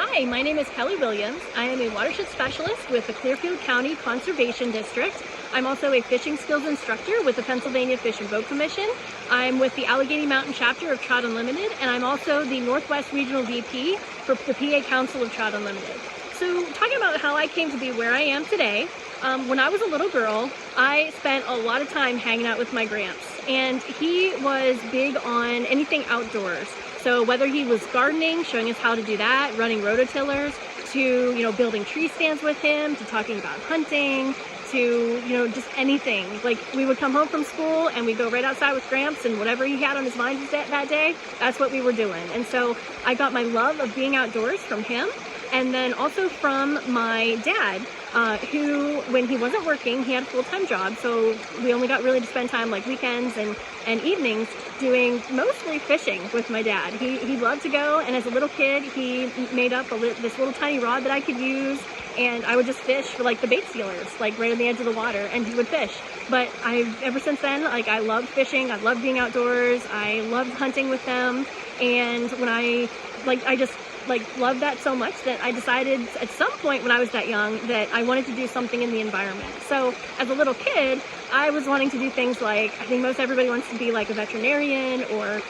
Hi, my name is Kelly Williams. I am a watershed specialist with the Clearfield County Conservation District. I'm also a fishing skills instructor with the Pennsylvania Fish and Boat Commission. I'm with the Allegheny Mountain chapter of Trout Unlimited, and I'm also the Northwest Regional VP for the PA Council of Trout Unlimited. So talking about how I came to be where I am today, when I was a little girl, I spent a lot of time hanging out with my gramps, and he was big on anything outdoors. So whether he was gardening, showing us how to do that, running rototillers, to, building tree stands with him, to talking about hunting, to, just anything. Like, we would come home from school and we'd go right outside with Gramps, and whatever he had on his mind that day, that's what we were doing. And so I got my love of being outdoors from him, and then also from my dad, who, when he wasn't working, he had a full-time job, so we only got really to spend time like weekends and evenings doing mostly fishing with my dad. He loved to go, and as a little kid, he made up this little tiny rod that I could use, and I would just fish for like the bait sealers, like right on the edge of the water, and he would fish. But ever since then, like, I loved fishing, I loved being outdoors, I loved hunting with them, and when I just loved that so much that I decided at some point when I was that young that I wanted to do something in the environment. So as a little kid, I was wanting to do things like, I think most everybody wants to be like a veterinarian, or,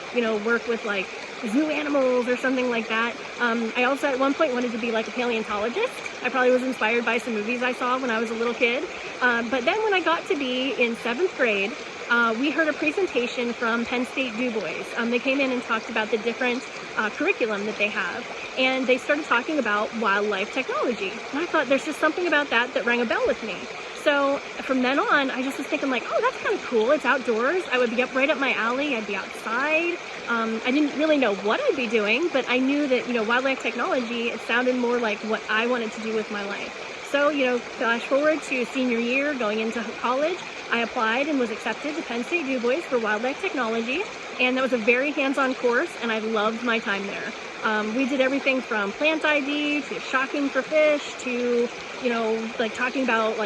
work with like zoo animals or something like that. I also at one point wanted to be like a paleontologist. I probably was inspired by some movies I saw when I was a little kid. But then when I got to be in 7th grade, we heard a presentation from Penn State Du Bois. They came in and talked about the different curriculum that they have, and they started talking about wildlife technology. And I thought there's just something about that rang a bell with me. So from then on, I just was thinking like, oh, that's kind of cool. It's outdoors. I would be right up my alley. I'd be outside. I didn't really know what I'd be doing, but I knew that, wildlife technology, it sounded more like what I wanted to do with my life. So, flash forward to senior year, going into college, I applied and was accepted to Penn State Du Bois for wildlife technology, and that was a very hands-on course, and I loved my time there. We did everything from plant ID to shocking for fish to, talking about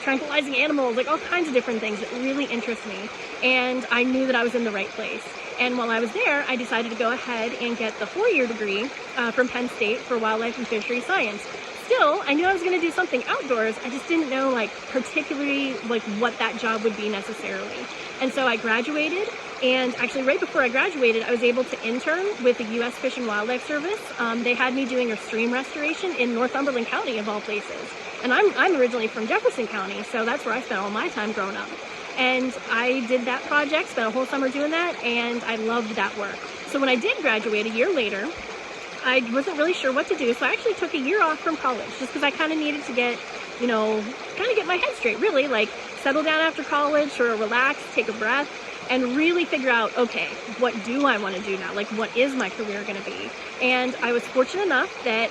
tranquilizing animals, all kinds of different things that really interest me, and I knew that I was in the right place. And while I was there, I decided to go ahead and get the 4-year degree from Penn State for wildlife and fishery science. Still, I knew I was going to do something outdoors. I just didn't know particularly what that job would be necessarily. And so I graduated, and actually right before I graduated, I was able to intern with the U.S. Fish and Wildlife Service. They had me doing a stream restoration in Northumberland County, of all places. And I'm originally from Jefferson County, so that's where I spent all my time growing up. And I did that project, spent a whole summer doing that, and I loved that work. So when I did graduate a year later, I wasn't really sure what to do, so I actually took a year off from college just because I kind of needed to get, get my head straight, really, settle down after college, sort of relax, take a breath, and really figure out, okay, what do I want to do now? What is my career going to be? And I was fortunate enough that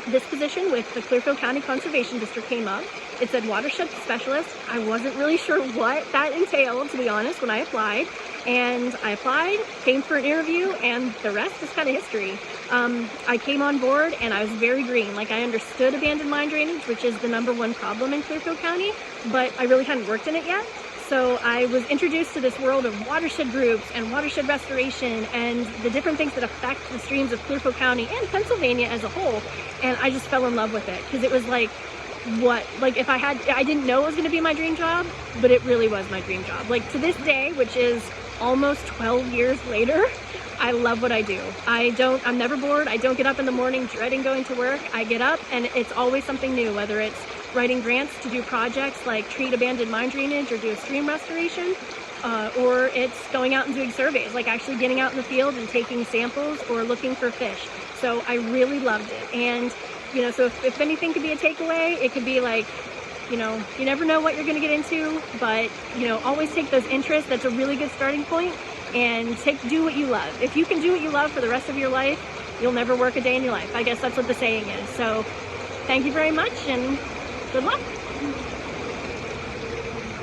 this position with the Clearfield County Conservation District came up. It said watershed specialist. I wasn't really sure what that entailed, to be honest, when I applied. And I applied, came for an interview, and the rest is kind of history. I came on board and I was very green. I understood abandoned mine drainage, which is the #1 problem in Clearfield County, but I really hadn't worked in it yet. So I was introduced to this world of watershed groups and watershed restoration and the different things that affect the streams of Clearfield County and Pennsylvania as a whole. And I just fell in love with it because it was I didn't know it was going to be my dream job, but it really was my dream job. To this day, which is almost 12 years later, I love what I do. I'm never bored. I don't get up in the morning dreading going to work. I get up and it's always something new, whether it's writing grants to do projects like treat abandoned mine drainage or do a stream restoration, or it's going out and doing surveys, actually getting out in the field and taking samples or looking for fish. So I really loved it. And, so if anything could be a takeaway, it could be you never know what you're going to get into, but, always take those interests. That's a really good starting point, and do what you love. If you can do what you love for the rest of your life, you'll never work a day in your life. I guess that's what the saying is. So thank you very much, and good luck.